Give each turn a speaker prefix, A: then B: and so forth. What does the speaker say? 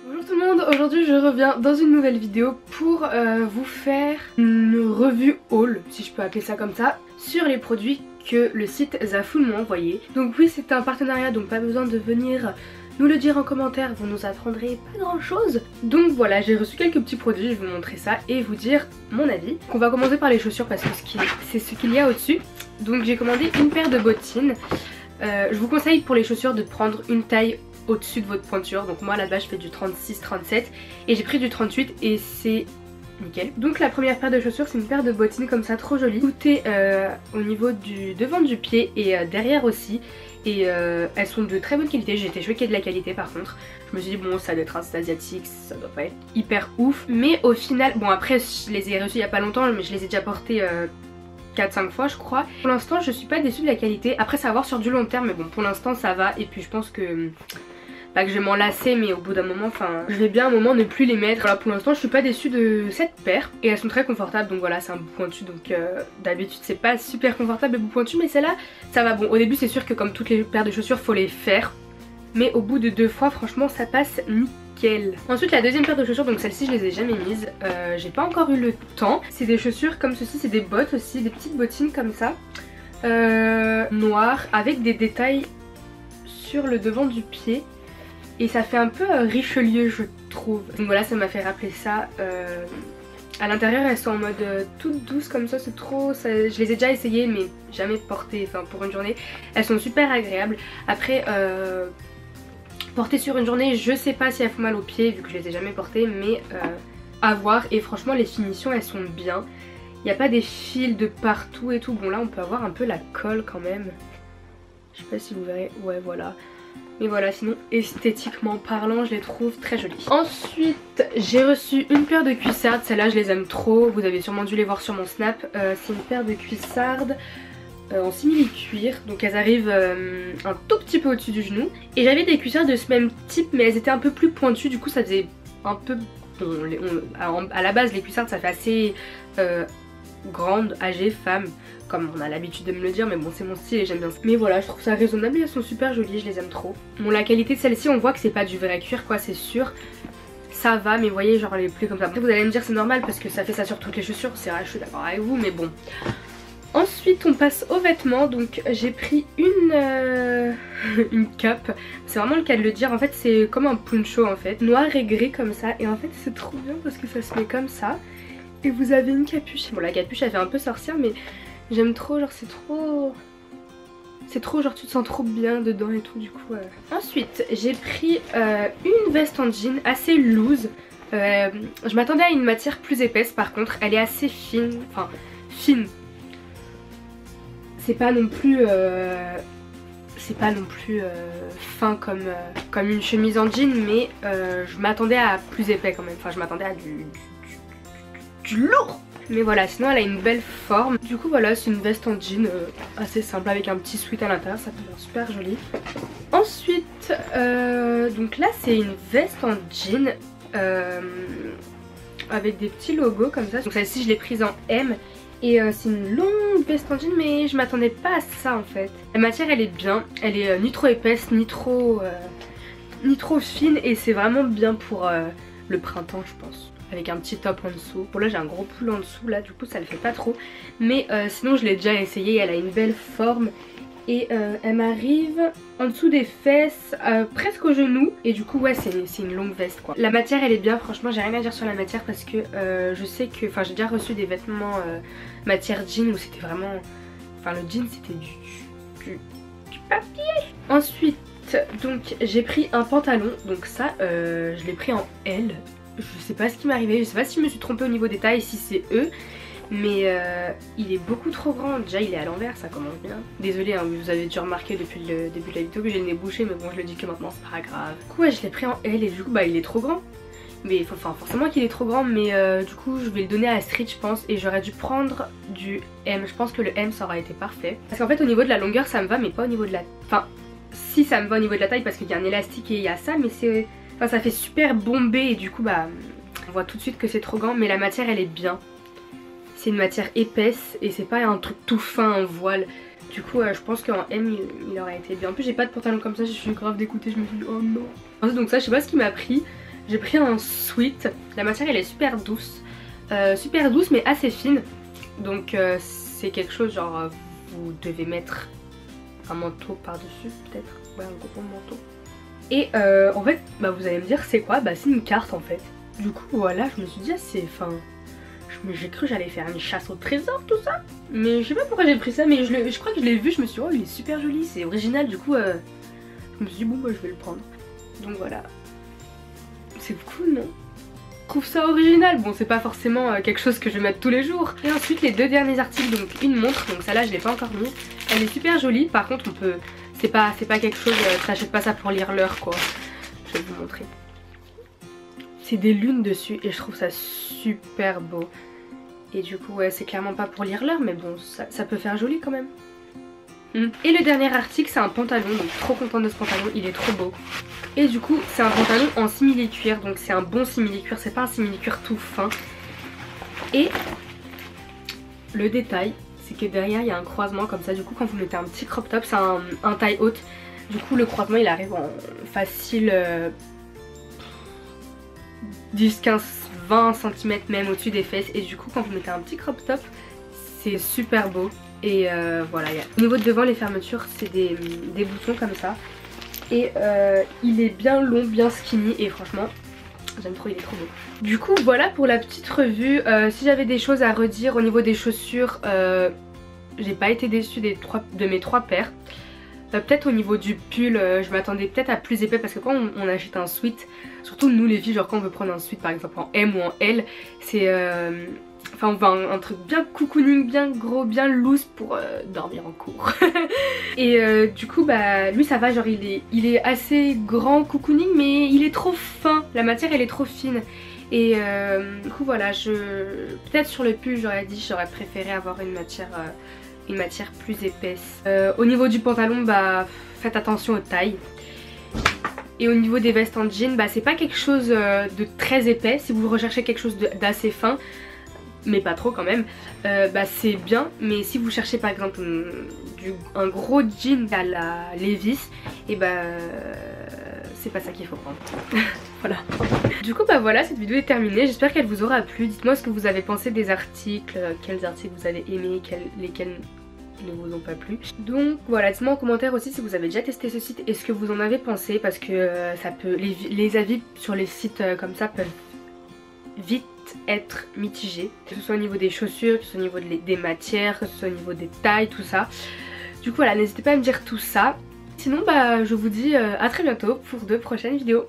A: Bonjour tout le monde, aujourd'hui je reviens dans une nouvelle vidéo pour vous faire une revue haul, si je peux appeler ça comme ça, sur les produits que le site Zaful m'a envoyé. Donc oui, c'est un partenariat, donc pas besoin de venir nous le dire en commentaire, vous nous apprendrez pas grand chose. Donc voilà, j'ai reçu quelques petits produits, je vais vous montrer ça et vous dire mon avis. Donc on va commencer par les chaussures parce que c'est ce qu'il y a au-dessus. Donc j'ai commandé une paire de bottines. Je vous conseille pour les chaussures de prendre une taille au-dessus de votre pointure. Donc moi là-bas je fais du 36-37 et j'ai pris du 38 et c'est nickel. Donc la première paire de chaussures, c'est une paire de bottines comme ça, trop jolie. Tout est au niveau du devant du pied et derrière aussi. Et elles sont de très bonne qualité, j'ai été choquée de la qualité par contre. Je me suis dit bon, ça doit être un site asiatique, ça doit pas être hyper ouf. Mais au final, bon après je les ai reçues il y a pas longtemps, mais je les ai déjà portées 4-5 fois je crois. Pour l'instant je suis pas déçue de la qualité, après ça va voir sur du long terme, mais bon pour l'instant ça va. Et puis je pense que pas que je vais m'en lasser, mais au bout d'un moment, enfin, je vais bien à un moment ne plus les mettre. Voilà, pour l'instant, je suis pas déçue de cette paire. Et elles sont très confortables, donc voilà, c'est un bout pointu. Donc d'habitude, c'est pas super confortable le bout pointu, mais celle-là, ça va. Bon, au début, c'est sûr que comme toutes les paires de chaussures, faut les faire. Mais au bout de 2 fois, franchement, ça passe nickel. Ensuite, la deuxième paire de chaussures, donc celle-ci, je les ai jamais mises. J'ai pas encore eu le temps. C'est des chaussures comme ceci, c'est des bottes aussi, des petites bottines comme ça. Noires, avec des détails sur le devant du pied. Et ça fait un peu Richelieu je trouve. Donc voilà, ça m'a fait rappeler ça. À l'intérieur elles sont en mode toute douce comme ça, c'est trop... je les ai déjà essayées mais jamais portées, enfin pour une journée. Elles sont super agréables. Après portées sur une journée, je sais pas si elles font mal aux pieds vu que je les ai jamais portées, mais à voir. Et franchement les finitions elles sont bien. Il n'y a pas des fils de partout et tout. Bon là on peut avoir un peu la colle quand même. Je sais pas si vous verrez, ouais voilà. Mais voilà, sinon esthétiquement parlant je les trouve très jolies. Ensuite j'ai reçu une paire de cuissardes, celles-là je les aime trop, vous avez sûrement dû les voir sur mon snap. C'est une paire de cuissardes en simili-cuir, donc elles arrivent un tout petit peu au-dessus du genou. Et j'avais des cuissardes de ce même type mais elles étaient un peu plus pointues, du coup ça faisait un peu... Bon, à la base les cuissardes ça fait assez grande, âgée, femme, comme on a l'habitude de me le dire, mais bon c'est mon style et j'aime bien ça. Mais voilà, je trouve ça raisonnable et elles sont super jolies, je les aime trop. Bon la qualité de celle-ci, on voit que c'est pas du vrai cuir quoi, c'est sûr. Ça va, mais vous voyez genre les plis comme ça. Après, vous allez me dire c'est normal parce que ça fait ça sur toutes les chaussures, c'est vrai, je suis d'accord avec vous, mais bon. Ensuite on passe aux vêtements, donc j'ai pris une cape. C'est vraiment le cas de le dire, en fait c'est comme un poncho en fait, noir et gris comme ça. Et en fait c'est trop bien parce que ça se met comme ça. Et vous avez une capuche. Bon la capuche elle fait un peu sorcière mais j'aime trop, genre c'est trop... C'est trop, genre tu te sens trop bien dedans et tout du coup. Ensuite j'ai pris une veste en jean assez loose. Je m'attendais à une matière plus épaisse par contre. Elle est assez fine, enfin fine. C'est pas non plus... fin comme une chemise en jean, mais je m'attendais à plus épais quand même. Enfin je m'attendais à du lourd. Mais voilà, sinon elle a une belle forme. Du coup voilà, c'est une veste en jean assez simple avec un petit sweat à l'intérieur, ça peut être super joli. Ensuite, donc là c'est une veste en jean avec des petits logos comme ça. Donc celle-ci je l'ai prise en M. Et c'est une longue veste en jean mais je m'attendais pas à ça en fait. La matière elle est bien, elle est ni trop épaisse ni trop fine et c'est vraiment bien pour le printemps je pense. Avec un petit top en dessous. Bon là j'ai un gros pull en dessous là, du coup ça le fait pas trop. Mais sinon je l'ai déjà essayé, elle a une belle forme. Et elle m'arrive en dessous des fesses, presque au genou. Et du coup ouais c'est une longue veste quoi. La matière elle est bien, franchement j'ai rien à dire sur la matière parce que je sais que... Enfin j'ai déjà reçu des vêtements matière jean où c'était vraiment... Enfin le jean c'était du papier. Ensuite donc j'ai pris un pantalon. Donc ça je l'ai pris en L. Je sais pas ce qui m'est arrivé, je sais pas si je me suis trompée au niveau des tailles, si c'est eux. Mais il est beaucoup trop grand, déjà il est à l'envers, ça commence bien. Désolée, hein, vous avez dû remarquer depuis le début de la vidéo que j'ai le nez bouché, mais bon je le dis que maintenant c'est pas grave. Du coup ouais, je l'ai pris en L et du coup bah il est trop grand. Mais enfin forcément qu'il est trop grand, mais du coup je vais le donner à Astrid je pense. Et j'aurais dû prendre du M, je pense que le M ça aurait été parfait. Parce qu'en fait au niveau de la longueur ça me va mais pas au niveau de la... Enfin si ça me va au niveau de la taille parce qu'il y a un élastique et il y a ça, mais c'est... Enfin ça fait super bombé et du coup bah on voit tout de suite que c'est trop grand, mais la matière elle est bien. C'est une matière épaisse et c'est pas un truc tout fin, un voile. Du coup je pense qu'en M il aurait été bien. En plus j'ai pas de pantalon comme ça, je suis grave dégoûtée, je me suis dit oh non. Ensuite donc ça je sais pas ce qui m'a pris. J'ai pris un sweat, la matière elle est super douce mais assez fine. Donc c'est quelque chose genre vous devez mettre un manteau par dessus peut-être, ouais un gros manteau. Et en fait bah vous allez me dire c'est quoi, bah c'est une carte en fait. Du coup voilà je me suis dit ah, c'est enfin j'ai cru que j'allais faire une chasse au trésor tout ça. Mais je sais pas pourquoi j'ai pris ça mais je crois que je l'ai vu, je me suis dit oh il est super joli, c'est original du coup je me suis dit bon bah je vais le prendre. Donc voilà. C'est cool non? Je trouve ça original, bon c'est pas forcément quelque chose que je vais mettre tous les jours. Et ensuite les deux derniers articles, donc une montre, donc celle-là je l'ai pas encore mise. Elle est super jolie, par contre on peut, c'est pas quelque chose, t'achètes pas ça pour lire l'heure quoi. Je vais vous montrer. C'est des lunes dessus et je trouve ça super beau. Et du coup ouais c'est clairement pas pour lire l'heure mais bon ça peut faire joli quand même. Et le dernier article c'est un pantalon, donc trop contente de ce pantalon, il est trop beau. Et du coup c'est un pantalon en simili-cuir, donc c'est un bon simili-cuir, c'est pas un simili-cuir tout fin. Et le détail c'est que derrière il y a un croisement comme ça, du coup quand vous mettez un petit crop top, c'est un taille haute. Du coup le croisement il arrive en facile 10, 15, 20 cm même au-dessus des fesses. Et du coup quand vous mettez un petit crop top c'est super beau. Et voilà, au niveau de devant les fermetures c'est des boutons comme ça. Et il est bien long, bien skinny et franchement j'aime trop, il est trop beau. Du coup voilà pour la petite revue. Si j'avais des choses à redire au niveau des chaussures, j'ai pas été déçue de mes 3 paires. Peut-être au niveau du pull, je m'attendais peut-être à plus épais parce que quand on achète un sweat, surtout nous les filles, genre quand on veut prendre un sweat par exemple en M ou en L, c'est enfin on veut un truc bien cocooning, bien gros, bien loose pour dormir en cours. Et du coup bah lui ça va, genre il est assez grand cocooning mais il est trop fin, la matière elle est trop fine. Et du coup voilà, peut-être sur le pull j'aurais préféré avoir une matière plus épaisse. Au niveau du pantalon bah faites attention aux tailles. Et au niveau des vestes en jean bah c'est pas quelque chose de très épais. Si vous recherchez quelque chose d'assez fin mais pas trop quand même, bah c'est bien. Mais si vous cherchez par exemple un gros jean à la Levi's, et bah c'est pas ça qu'il faut prendre. Voilà. Du coup bah voilà, cette vidéo est terminée, j'espère qu'elle vous aura plu. Dites-moi ce que vous avez pensé des articles, quels articles vous avez aimés, lesquels ne vous ont pas plu. Donc voilà, dites-moi en commentaire aussi si vous avez déjà testé ce site et ce que vous en avez pensé, parce que ça peut, les avis sur les sites comme ça peuvent vite être mitigés, que ce soit au niveau des chaussures, que ce soit au niveau des matières, que ce soit au niveau des tailles, tout ça. Du coup voilà, n'hésitez pas à me dire tout ça. Sinon bah je vous dis à très bientôt pour de prochaines vidéos.